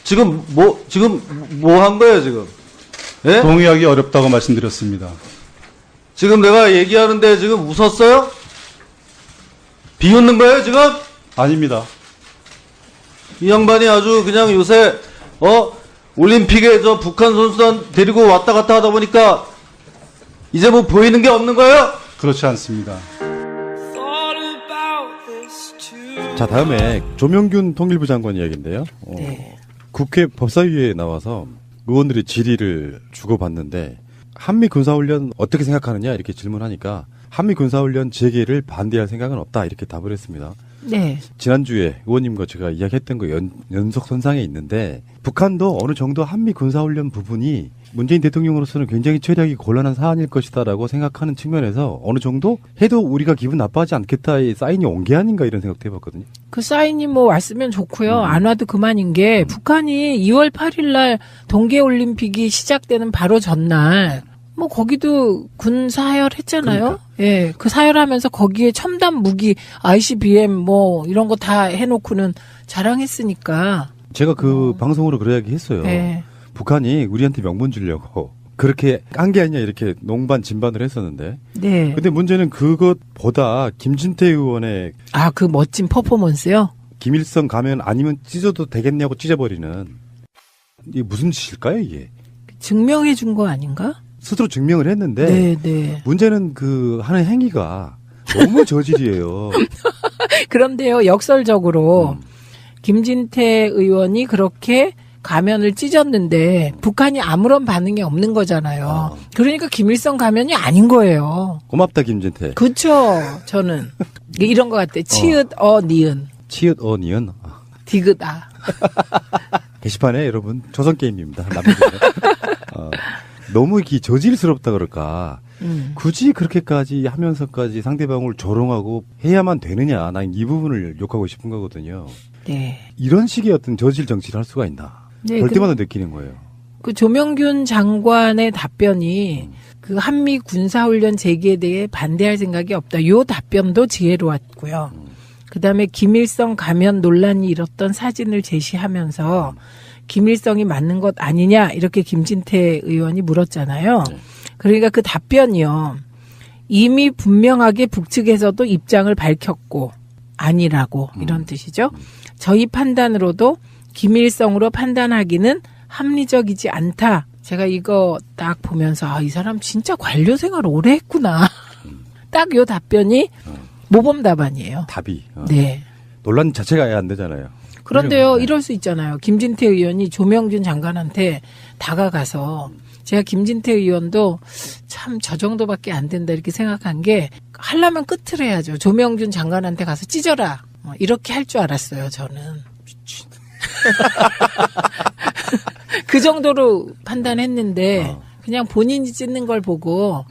지금 뭐 한 거예요, 지금? 예? 동의하기 어렵다고 말씀드렸습니다. 지금 내가 얘기하는데 지금 웃었어요? 비웃는 거예요, 지금? 아닙니다. 이 양반이 아주 그냥 요새, 올림픽에 저 북한 선수단 데리고 왔다 갔다 하다 보니까 이제 뭐 보이는 게 없는 거예요? 그렇지 않습니다. 자, 다음에 조명균 통일부 장관 이야기인데요. 네. 국회 법사위에 나와서 의원들의 질의를 주고받는데 한미 군사훈련 어떻게 생각하느냐 이렇게 질문하니까 한미 군사훈련 재개를 반대할 생각은 없다 이렇게 답을 했습니다. 네. 지난주에 의원님과 제가 이야기했던 거 연속선상에 있는데 북한도 어느 정도 한미 군사훈련 부분이 문재인 대통령으로서는 굉장히 처리하기 곤란한 사안일 것이다라고 생각하는 측면에서 어느 정도 해도 우리가 기분 나빠하지 않겠다의 사인이 온 게 아닌가 이런 생각도 해봤거든요. 그 사인이 뭐 왔으면 좋고요. 안 와도 그만인 게 북한이 2월 8일 날 동계올림픽이 시작되는 바로 전날 뭐 거기도 군 사열했잖아요. 그러니까. 예, 그 사열하면서 거기에 첨단 무기 ICBM 뭐 이런 거 다 해놓고는 자랑했으니까. 제가 그 방송으로 그런 이야기 했어요. 예. 북한이 우리한테 명분 주려고 그렇게 한 게 아니냐 이렇게 농반 진반을 했었는데. 네. 근데 문제는 그것보다 김진태 의원의 아, 그 멋진 퍼포먼스요? 김일성 가면 아니면 찢어도 되겠냐고 찢어버리는 이게 무슨 짓일까요 이게? 증명해 준 거 아닌가? 스스로 증명을 했는데 네, 네. 문제는 그 하는 행위가 너무 저질이에요. 그런데요, 역설적으로 김진태 의원이 그렇게 가면을 찢었는데 북한이 아무런 반응이 없는 거잖아요. 그러니까 김일성 가면이 아닌 거예요. 고맙다 김진태. 그렇죠. 저는 이런 것 같아. 치읓 니은 치읓 니은 디귿 게시판에 여러분 조선 게임입니다. 너무 이렇게 저질스럽다 그럴까. 굳이 그렇게까지 하면서까지 상대방을 조롱하고 해야만 되느냐. 난 이 부분을 욕하고 싶은 거거든요. 네. 이런 식의 어떤 저질 정치를 할 수가 있나. 네, 볼 때마다 느끼는 거예요. 그 조명균 장관의 답변이 그 한미 군사훈련 재개에 대해 반대할 생각이 없다. 요 답변도 지혜로웠고요. 그다음에 김일성 가면 논란이 일었던 사진을 제시하면서 김일성이 맞는 것 아니냐 이렇게 김진태 의원이 물었잖아요. 그러니까 그 답변이요. 이미 분명하게 북측에서도 입장을 밝혔고 아니라고 이런 뜻이죠. 저희 판단으로도 김일성으로 판단하기는 합리적이지 않다. 제가 이거 딱 보면서 이 사람 진짜 관료 생활 오래 했구나. 딱 요 답변이 모범 답안이에요. 답이. 네. 논란 자체가 아예 안 되잖아요. 그런데요, 네. 이럴 수 있잖아요. 김진태 의원이 조명균 장관한테 다가가서 제가 김진태 의원도 참 저 정도밖에 안 된다 이렇게 생각한 게 하려면 끝을 해야죠. 조명균 장관한테 가서 찢어라. 이렇게 할 줄 알았어요, 저는. 미친. 그 정도로 판단했는데 그냥 본인이 찢는 걸 보고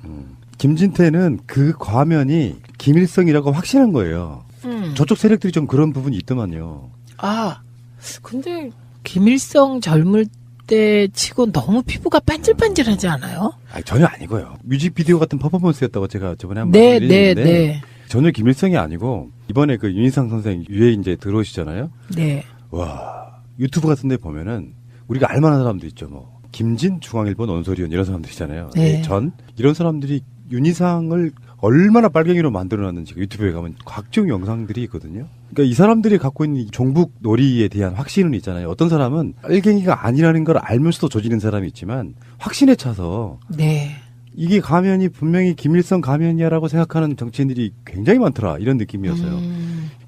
김진태는 그 과면이 김일성이라고 확신한 거예요. 저쪽 세력들이 좀 그런 부분이 있더만요. 아, 근데 김일성 젊을 때 치고 너무 피부가 반질반질하지 않아요? 아니, 전혀 아니고요. 뮤직비디오 같은 퍼포먼스였다고 제가 저번에 한번 네, 말씀드렸는데 네. 전혀 김일성이 아니고 이번에 그 윤희상 선생 유해 이제 들어오시잖아요. 네. 와, 유튜브 같은 데 보면은 우리가 알만한 사람도 있죠. 뭐 김진 중앙일보 논설위원 이런 사람들이잖아요. 네. 전 이런 사람들이 윤희상을 얼마나 빨갱이로 만들어놨는지 유튜브에 가면 각종 영상들이 있거든요. 그러니까 이 사람들이 갖고 있는 이 종북 놀이에 대한 확신은 있잖아요. 어떤 사람은 빨갱이가 아니라는 걸 알면서도 조지는 사람이 있지만 확신에 차서 네. 이게 가면이 분명히 김일성 가면이야라고 생각하는 정치인들이 굉장히 많더라. 이런 느낌이었어요.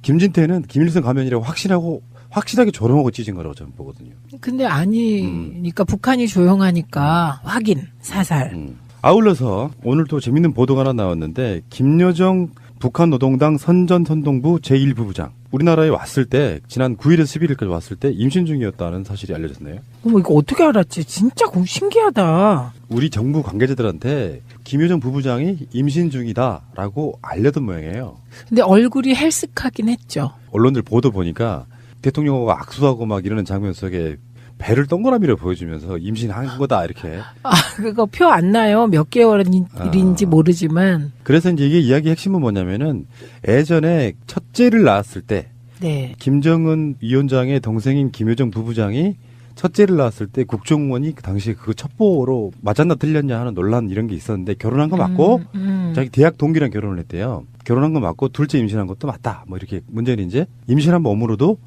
김진태는 김일성 가면이라고 확신하고 확실하게 조롱하고 찢은 거라고 저는 보거든요. 근데 아니니까 북한이 조용하니까 확인, 사살. 아울러서 오늘 또 재밌는 보도가 하나 나왔는데 김여정 북한 노동당 선전선동부 제1부부장 우리나라에 왔을 때 지난 9일에서 11일까지 왔을 때 임신 중이었다는 사실이 알려졌네요. 어머, 이거 어떻게 알았지? 진짜 신기하다. 우리 정부 관계자들한테 김여정 부부장이 임신 중이다라고 알려둔 모양이에요. 근데 얼굴이 헬쓱하긴 했죠. 언론들 보도 보니까 대통령하고 악수하고 막 이러는 장면 속에 배를 동그라미로 보여주면서 임신한 거다 이렇게. 아, 그거 표 안 나요. 몇 개월인지 모르지만. 그래서 이제 이게 이야기 핵심은 뭐냐면은 예전에 첫째를 낳았을 때 네. 김정은 위원장의 동생인 김여정 부부장이 첫째를 낳았을 때 국정원이 그 당시에 그거 첩보로 맞았나 틀렸냐 하는 논란 이런 게 있었는데 결혼한 거 맞고 자기 대학 동기랑 결혼을 했대요. 결혼한 거 맞고 둘째 임신한 것도 맞다. 뭐 이렇게 문제는 이제 임신한 몸으로도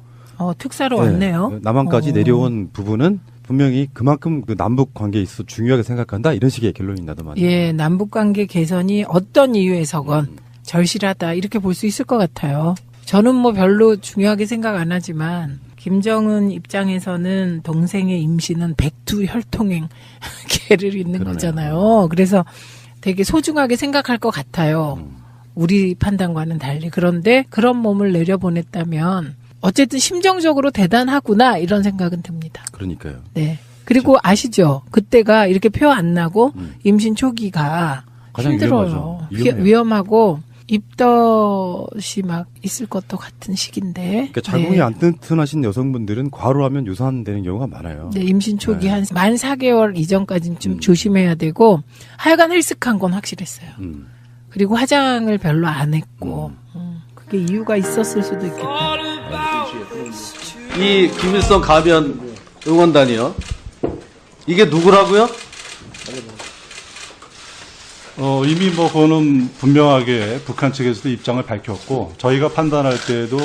특사로 왔네요. 남한까지 내려온 부분은 분명히 그만큼 그 남북 관계에 있어 중요하게 생각한다 이런 식의 결론이 나더만요. 예, 남북 관계 개선이 어떤 이유에서건 절실하다 이렇게 볼 수 있을 것 같아요. 저는 뭐 별로 중요하게 생각 안 하지만 김정은 입장에서는 동생의 임신은 백두혈통행 개를 잇는 그러네요. 거잖아요. 그래서 되게 소중하게 생각할 것 같아요. 우리 판단과는 달리. 그런데 그런 몸을 내려보냈다면 어쨌든 심정적으로 대단하구나 이런 생각은 듭니다. 그러니까요. 네. 그리고 아시죠? 그때가 이렇게 표 안 나고 임신 초기가 가장 힘들어요. 위험해요. 위험하고 입덧이 막 있을 것도 같은 시기인데. 그러니까 자궁이 안 튼튼하신 여성분들은 과로하면 유산되는 경우가 많아요. 네, 임신 초기 네. 한 만 4개월 이전까지는 좀 조심해야 되고 하여간 헬스한 건 확실했어요. 그리고 화장을 별로 안 했고 그게 이유가 있었을 수도 있겠다. 이 김일성 가면 응원단이요. 이게 누구라고요? 이미 뭐 그거는 분명하게 북한 측에서도 입장을 밝혔고 저희가 판단할 때에도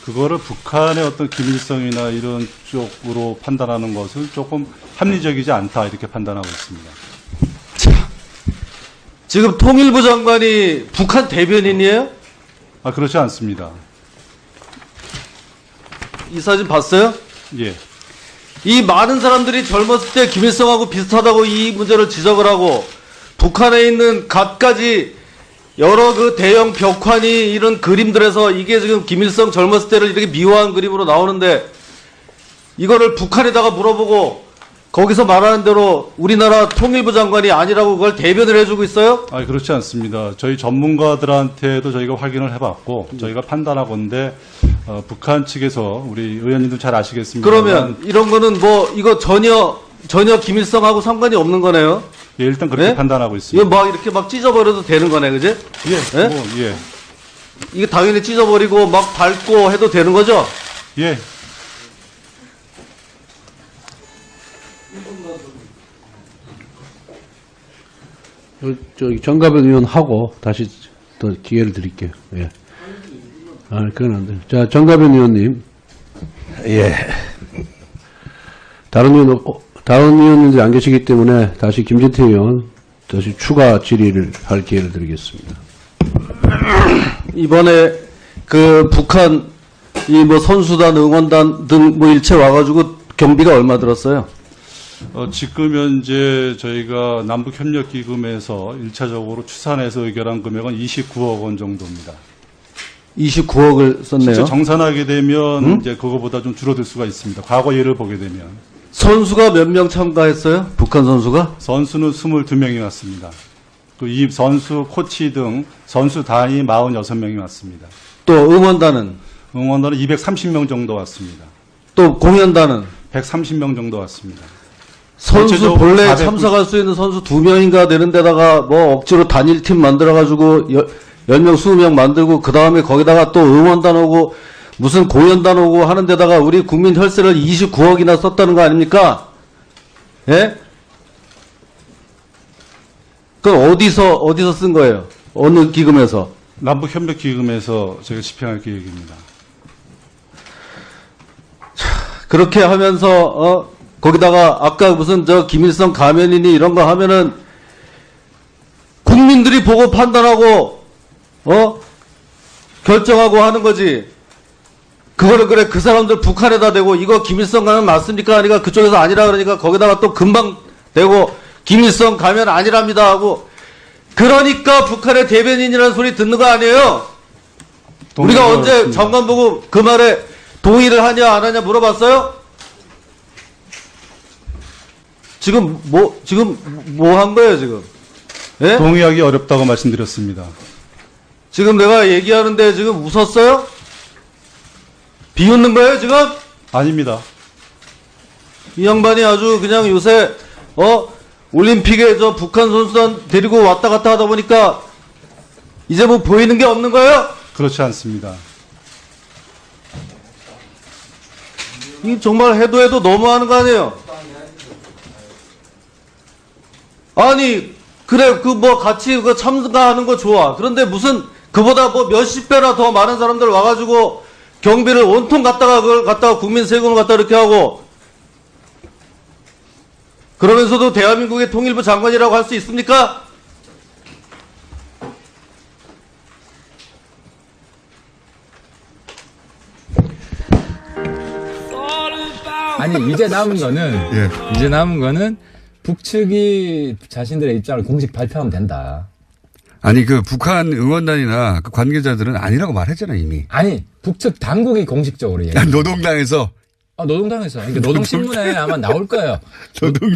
그거를 북한의 어떤 김일성이나 이런 쪽으로 판단하는 것은 조금 합리적이지 않다 이렇게 판단하고 있습니다. 지금 통일부 장관이 북한 대변인이에요? 그렇지 않습니다. 이 사진 봤어요? 예. 이 많은 사람들이 젊었을 때 김일성하고 비슷하다고 이 문제를 지적을 하고 북한에 있는 갖가지 여러 그 대형 벽화니 이런 그림들에서 이게 지금 김일성 젊었을 때를 이렇게 미화한 그림으로 나오는데 이거를 북한에다가 물어보고 거기서 말하는 대로 우리나라 통일부 장관이 아니라고 그걸 대변을 해주고 있어요? 그렇지 않습니다. 저희 전문가들한테도 저희가 확인을 해봤고 저희가 판단하건대 북한 측에서 우리 의원님도 잘 아시겠습니다. 그러면 이런 거는 뭐 이거 전혀 김일성하고 상관이 없는 거네요? 예, 일단 그렇게 예? 판단하고 이거 있습니다. 막 이렇게 막 찢어버려도 되는 거네, 그지? 예, 예? 예, 이게 당연히 찢어버리고 막 밟고 해도 되는 거죠? 예. 저기 정가변 의원하고 다시 더 기회를 드릴게요. 예. 그건 안 돼요. 자, 정가변 의원님. 예. 다른 의원님들이 안 계시기 때문에 다시 김진태 의원 다시 추가 질의를 할 기회를 드리겠습니다. 이번에 그 북한 이 뭐 선수단, 응원단 등 뭐 일체 와가지고 경비가 얼마 들었어요? 지금 현재 저희가 남북협력기금에서 1차적으로 추산해서 의결한 금액은 29억 원 정도입니다. 29억을 썼네요. 실제 정산하게 되면 이제 그거보다 좀 줄어들 수가 있습니다. 과거 예를 보게 되면 선수가 몇 명 참가했어요? 북한 선수가? 선수는 22명이 왔습니다. 이 선수, 코치 등 선수단이 46명이 왔습니다. 또 응원단은? 응원단은 230명 정도 왔습니다. 또 공연단은? 130명 정도 왔습니다. 선수 전체적으로 본래 490 참석할 수 있는 선수 2명인가 되는 데다가 뭐 억지로 단일팀 만들어가지고 10명, 20명 만들고 그 다음에 거기다가 또 응원단 오고 무슨 공연단 오고 하는 데다가 우리 국민 혈세를 29억이나 썼다는 거 아닙니까? 예? 그건 어디서 쓴 거예요? 어느 기금에서? 남북협력기금에서 저희가 집행할 계획입니다. 그렇게 하면서 거기다가 아까 무슨 저 김일성 가면이니 이런 거 하면은 국민들이 보고 판단하고 결정하고 하는 거지. 그거를 그래 그 사람들 북한에다 대고 이거 김일성 가면 맞습니까? 아니까 그쪽에서 아니라 그러니까 거기다가 또 금방 대고 김일성 가면 아니랍니다 하고 그러니까 북한의 대변인이라는 소리 듣는 거 아니에요? 우리가 언제 장관 보고 그 말에 동의를 하냐 안 하냐 물어봤어요? 지금 뭐 한 거예요 지금? 예? 동의하기 어렵다고 말씀드렸습니다. 지금 내가 얘기하는데 지금 웃었어요? 비웃는 거예요 지금? 아닙니다. 이 양반이 아주 그냥 요새 올림픽에 저 북한 선수단 데리고 왔다 갔다 하다 보니까 이제 뭐 보이는 게 없는 거예요? 그렇지 않습니다. 이 정말 해도 너무하는 거 아니에요? 아니, 그래, 그 뭐 같이 그 참가하는 거 좋아. 그런데 무슨 그보다 뭐 몇십 배나 더 많은 사람들 와가지고 경비를 온통 그걸 갖다가 국민 세금을 갖다 이렇게 하고 그러면서도 대한민국의 통일부 장관이라고 할 수 있습니까? 아니 이제 남은 거는 북측이 자신들의 입장을 공식 발표하면 된다. 아니 그 북한 응원단이나 그 관계자들은 아니라고 말했잖아 이미. 아니 북측 당국이 공식적으로 얘기해. 노동당에서. 노동당에서. 그러니까 노동신문에 아마 나올 거예요.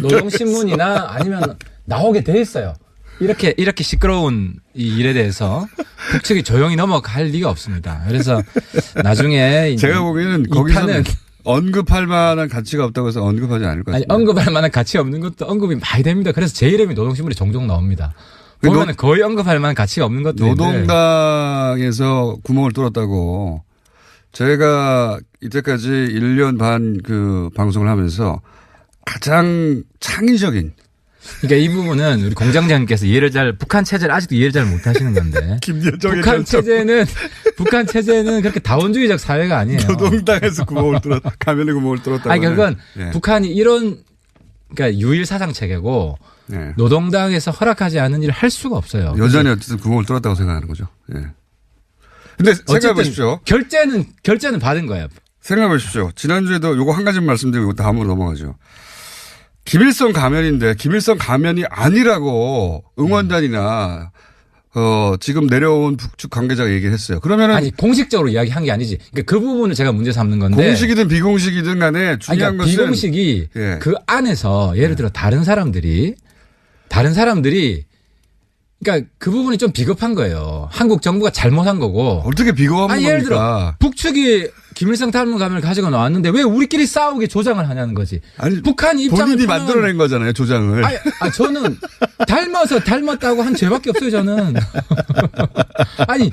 노동신문이나 아니면 나오게 돼 있어요. 이렇게 시끄러운 이 일에 대해서 북측이 조용히 넘어갈 리가 없습니다. 그래서 나중에 제가 보기에는 거기서는 언급할 만한 가치가 없다고 해서 언급하지 않을 것 같습니다. 아니, 언급할 만한 가치가 없는 것도 언급이 많이 됩니다. 그래서 제 이름이 노동신문에 종종 나옵니다. 보면은 거의 언급할 만한 가치가 없는 것도 있는데. 노동당에서 구멍을 뚫었다고 제가 이때까지 1년 반 그 방송을 하면서 가장 창의적인. 그러니까 이 부분은 우리 공장장님께서 북한 체제를 아직도 이해를 잘 못하시는 건데. 북한 체제는 그렇게 다원주의적 사회가 아니에요. 노동당에서 가면의 구멍을 뚫었다고. 아니 그건 북한이 이런 그러니까 유일 사상 체계고 노동당에서 허락하지 않은 일을 할 수가 없어요. 여전히 어쨌든 구멍을 뚫었다고 생각하는 거죠. 예. 근데 생각해 보십시오. 결제는 받은 거예요. 생각해 보십시오. 지난주에도 요거 한 가지 말씀드리고 다음으로 넘어가죠. 김일성 가면인데 김일성 가면이 아니라고 응원단이나 지금 내려온 북측 관계자가 얘기를 했어요. 그러면은 아니 공식적으로 이야기한 게 아니지. 그러니까 그 부분을 제가 문제 삼는 건데 공식이든 비공식이든 간에 중요한 그러니까 것은 비공식이 그 안에서 예를 들어 다른 사람들이 그러니까 그 부분이 좀 비겁한 거예요. 한국 정부가 잘못한 거고. 어떻게 비겁한 겁니까? 예를 들어 북측이 김일성 탈무감을 가지고 나왔는데 왜 우리끼리 싸우게 조장을 하냐는 거지. 아니, 북한 입장을 본인이 만들어낸 거잖아요, 조장을. 저는 닮았다고 한 죄밖에 없어요, 저는. 아니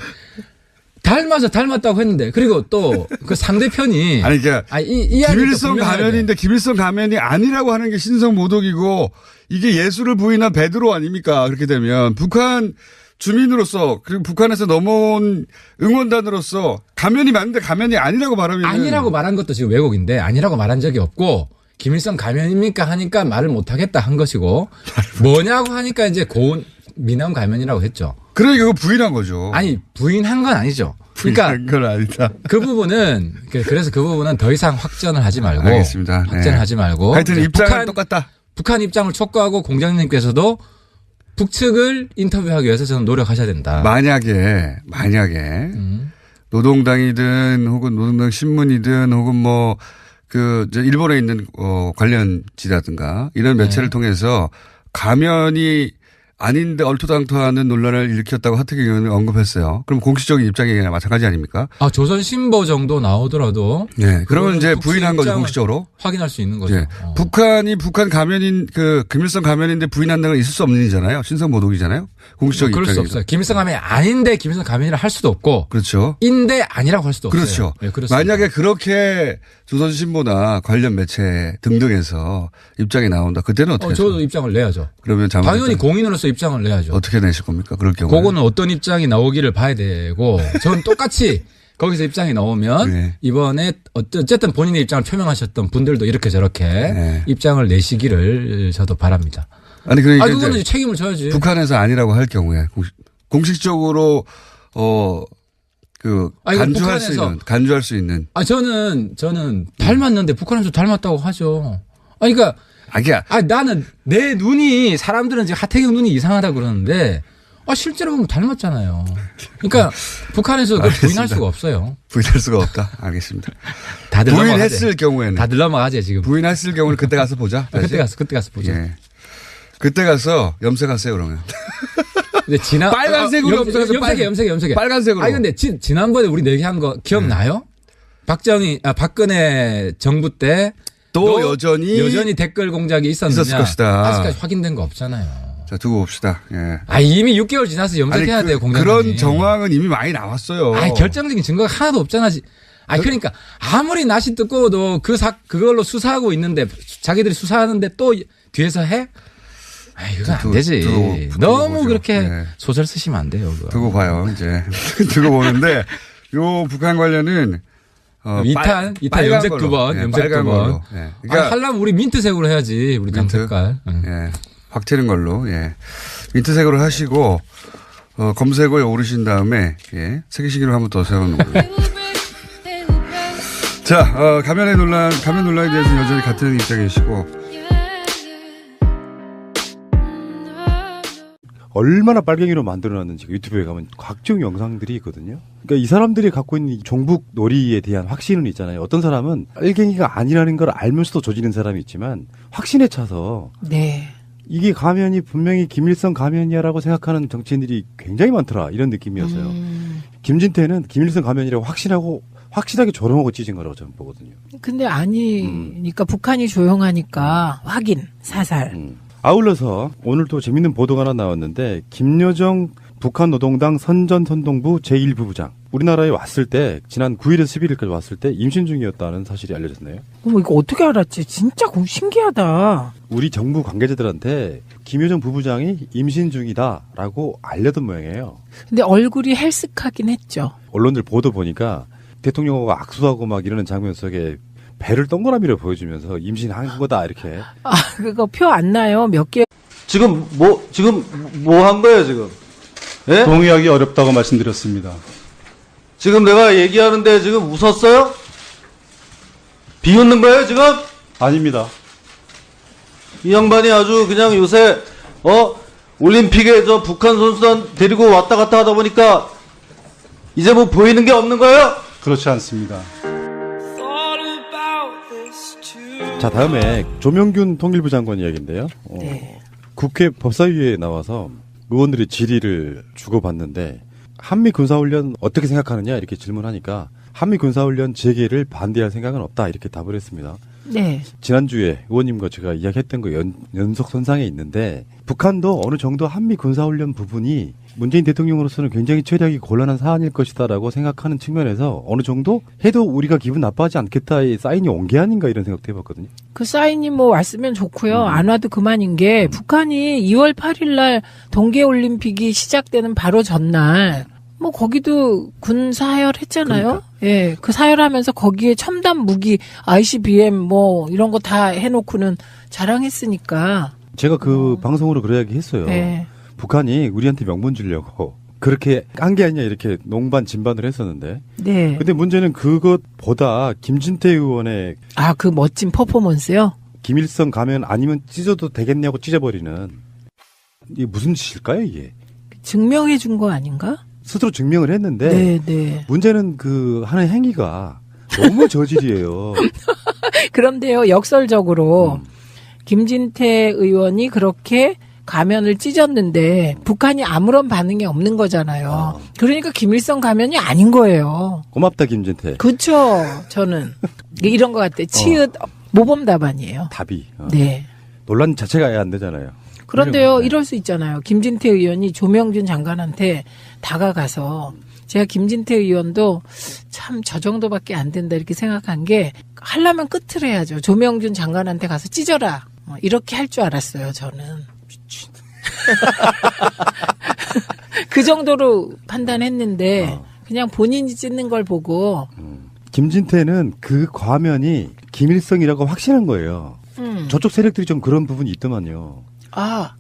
닮았다고 했는데 그리고 또 그 상대편이 아니 그러니까 김일성 가면인데 김일성 가면이 아니라고 하는 게 신성 모독이고 이게 예수를 부인한 베드로 아닙니까? 그렇게 되면 북한 주민으로서 그리고 북한에서 넘어온 응원단으로서 가면이 맞는데 가면이 아니라고 말하면 아니라고 말한 것도 지금 왜곡인데 아니라고 말한 적이 없고 김일성 가면입니까 하니까 말을 못하겠다 한 것이고 뭐냐고 하니까 이제 고운 미남 가면이라고 했죠. 그러니까 그거 부인한 거죠. 아니 부인한 건 아니죠. 그러니까 부인한 건 아니다. 그래서 그 부분은 더 이상 확전을 하지 말고 알겠습니다. 확전을 하지 말고 하여튼 입장은 똑같다. 북한 입장을 촉구하고 공장님께서도 북측을 인터뷰하기 위해서 저는 노력하셔야 된다. 만약에 노동당이든 혹은 노동당 신문이든 혹은 뭐 일본에 있는 관련지라든가 이런 매체를 통해서 가면이 아닌데 얼토당토하는 논란을 일으켰다고 하태경 의원은 언급했어요. 그럼 공식적인 입장이나 마찬가지 아닙니까? 조선신보 정도 나오더라도. 네. 그러면 이제 부인한 거죠, 공식적으로. 확인할 수 있는 거죠. 네. 북한 가면인 김일성 가면인데 부인한다는 건 있을 수 없는 일이잖아요. 신성 모독이잖아요. 공식적인 그럴 입장이죠. 수 없어요. 김일성 가면이 아닌데 김일성 가면이라 할 수도 없고. 그렇죠. 인데 아니라고 할 수도 그렇죠. 없어요. 네, 만약에 그렇게 조선신보나 관련 매체 등등에서 입장이 나온다. 그때는 어떻게 저도 입장을 내야죠. 그러면 당연히 공인으로서 입장을 내야죠. 어떻게 내실 겁니까? 그럴 경우에. 그거는 어떤 입장이 나오기를 봐야 되고 저는 똑같이 거기서 입장이 나오면 이번에 어쨌든 본인의 입장을 표명하셨던 분들도 이렇게 저렇게 입장을 내시기를 저도 바랍니다. 아니 그러니까 그거는 책임을 져야지. 북한에서 아니라고 할 경우에 공식적으로 간주할 수 있는. 저는 닮았는데 북한에서 닮았다고 하죠. 그러니까 나는 내 눈이 사람들은 지금 하태경 눈이 이상하다 그러는데 실제로 보면 닮았잖아요. 그러니까 북한에서 그걸 부인할 수가 없어요. 부인할 수가 없다. 알겠습니다. 다들 부인했을 경우에는. 다들 넘어가지 지금. 부인했을 경우는 그때 가서 보자. 그때 가서 보자. 예. 그때 가서 염색하세요 그러면. 근데 빨간색으로 염색해. 빨간색으로. 근데 지난번에 우리 얘기한 거 기억나요? 박근혜 정부 때 또 여전히 댓글 공작이 있었느냐? 있었을 것이다. 아직까지 확인된 거 없잖아요. 자, 두고 봅시다. 예. 이미 6개월 지나서 염색해야 돼요, 공장장이. 그런 정황은 이미 많이 나왔어요. 결정적인 증거가 하나도 없잖아. 아 그러니까 아무리 낯이 뜨거워도 그걸로 수사하고 있는데 자기들이 수사하는데 또 뒤에서 해? 아 이거 안 되지. 너무 보죠. 그렇게 네. 소설 쓰시면 안 돼요. 그거. 두고 봐요, 이제. 두고 보는데, 요 북한 관련은, 2탄 염색 2번, 염색 빨간 2번. 걸로. 예. 그러니까, 하려면 우리 민트색으로 해야지. 우리 당 민트? 색깔. 응. 예. 확 튀는 걸로, 예. 민트색으로 하시고, 검색어에 오르신 다음에, 예. 세계시기로 한번 더 세워놓는 걸로. 자, 가면 논란에 대해서 여전히 같은 입장이시고, 얼마나 빨갱이로 만들어놨는지 유튜브에 가면 각종 영상들이 있거든요. 그러니까 이 사람들이 갖고 있는 이 종북 놀이에 대한 확신은 있잖아요. 어떤 사람은 빨갱이가 아니라는 걸 알면서도 조지는 사람이 있지만 확신에 차서 네. 이게 가면이 분명히 김일성 가면이야라고 생각하는 정치인들이 굉장히 많더라 이런 느낌이었어요. 김진태는 김일성 가면이라고 확실하게 조롱하고 찢은 거라고 저는 보거든요. 근데 아니니까 북한이 조용하니까 확인, 사살. 아울러서 오늘 또 재밌는 보도가 하나 나왔는데 김여정 북한 노동당 선전선동부 제1부부장 우리나라에 왔을 때 지난 9일에서 11일까지 왔을 때 임신 중이었다는 사실이 알려졌네요. 어머 이거 어떻게 알았지? 진짜 신기하다. 우리 정부 관계자들한테 김여정 부부장이 임신 중이다라고 알려둔 모양이에요. 근데 얼굴이 헬쓱하긴 했죠. 언론들 보도 보니까 대통령하고 악수하고 막 이러는 장면 속에 배를 동그라미로 보여주면서 임신한 거다 이렇게. 아 그거 표 안 나요? 몇 개? 지금 뭐 한 거예요, 지금? 예? 동의하기 어렵다고 말씀드렸습니다. 지금 내가 얘기하는데 지금 웃었어요? 비웃는 거예요, 지금? 아닙니다. 이 양반이 아주 그냥 요새, 올림픽에 저 북한 선수단 데리고 왔다 갔다 하다 보니까 이제 뭐 보이는 게 없는 거예요? 그렇지 않습니다. 자 다음에 조명균 통일부 장관 이야기인데요. 네. 국회 법사위에 나와서 의원들이 질의를 주고받는데 한미 군사훈련 어떻게 생각하느냐 이렇게 질문하니까 한미 군사훈련 재개를 반대할 생각은 없다 이렇게 답을 했습니다. 네. 지난주에 의원님과 제가 이야기했던 거 연속선상에 있는데 북한도 어느 정도 한미 군사훈련 부분이 문재인 대통령으로서는 굉장히 처리하기 곤란한 사안일 것이다라고 생각하는 측면에서 어느 정도 해도 우리가 기분 나빠하지 않겠다의 사인이 온 게 아닌가 이런 생각도 해봤거든요. 그 사인이 뭐 왔으면 좋고요. 안 와도 그만인 게 북한이 2월 8일 날 동계올림픽이 시작되는 바로 전날 뭐 거기도 군 사열했잖아요. 그러니까. 예, 그 사열하면서 거기에 첨단 무기 ICBM 뭐 이런 거 다 해놓고는 자랑했으니까. 제가 그 방송으로 그런 이야기 했어요. 네. 북한이 우리한테 명분 주려고 그렇게 깐 게 아니냐 이렇게 농반 진반을 했었는데. 네. 근데 문제는 그것보다 김진태 의원의 아, 그 멋진 퍼포먼스요? 김일성 가면 아니면 찢어도 되겠냐고 찢어버리는 이게 무슨 짓일까요 이게? 증명해 준 거 아닌가? 스스로 증명을 했는데 네, 네. 문제는 그 하는 행위가 너무 저질이에요. 그런데요, 역설적으로 김진태 의원이 그렇게 가면을 찢었는데 북한이 아무런 반응이 없는 거잖아요. 그러니까 김일성 가면이 아닌 거예요. 고맙다 김진태. 그렇죠. 저는 이런 것 같아. 치읓 모범 답안이에요. 답이. 네. 논란 자체가 아예 안 되잖아요. 그런데요, 네. 이럴 수 있잖아요. 김진태 의원이 조명균 장관한테 다가가서 제가 김진태 의원도 참 저 정도밖에 안 된다 이렇게 생각한 게 하려면 끝을 해야죠. 조명균 장관한테 가서 찢어라. 이렇게 할 줄 알았어요, 저는. 그 정도로 판단했는데 그냥 본인이 찢는 걸 보고 김진태는 그 과면이 김일성이라고 확신한 거예요. 저쪽 세력들이 좀 그런 부분이 있더만요. 아,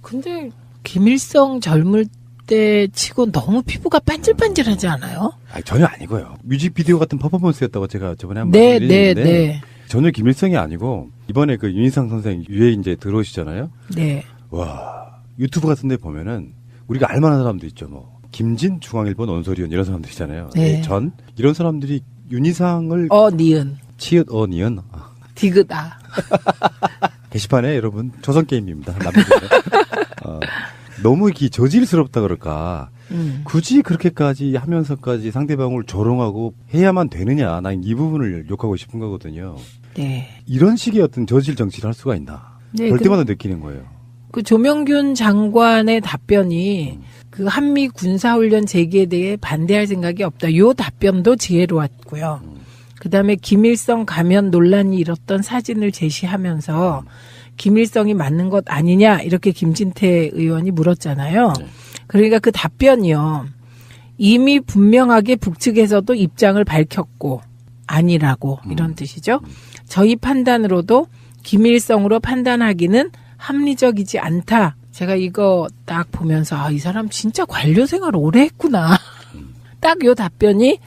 근데 김일성 젊을 때 치고 너무 피부가 반질반질하지 않아요? 아니, 전혀 아니고요. 뮤직비디오 같은 퍼포먼스였다고 제가 저번에 한번 네, 말씀드렸는데 네. 전혀 김일성이 아니고 이번에 그 윤희상 선생 유해 이제 들어오시잖아요. 네. 와 유튜브 같은 데 보면은 우리가 알만한 사람도 있죠. 뭐 김진 중앙일보 논설위원 이런 사람들 있잖아요. 네. 전 이런 사람들이 윤희상을 니은. 치읓 니은 디귿아. 게시판에 여러분 조선 게임입니다. 남겨주세요. 너무 이렇게 저질스럽다 그럴까. 굳이 그렇게까지 하면서까지 상대방을 조롱하고 해야만 되느냐. 난 이 부분을 욕하고 싶은 거거든요. 네. 이런 식의 어떤 저질 정치를 할 수가 있나. 네, 볼 때마다 느끼는 거예요. 그 조명균 장관의 답변이 그 한미 군사훈련 재개에 대해 반대할 생각이 없다. 요 답변도 지혜로웠고요. 그다음에 김일성 가면 논란이 일었던 사진을 제시하면서 김일성이 맞는 것 아니냐 이렇게 김진태 의원이 물었잖아요. 그러니까 그 답변이요. 이미 분명하게 북측에서도 입장을 밝혔고 아니라고 이런 뜻이죠. 저희 판단으로도 김일성으로 판단하기는 합리적이지 않다. 제가 이거 딱 보면서 이 사람 진짜 관료 생활 오래 했구나. 딱 요 답변이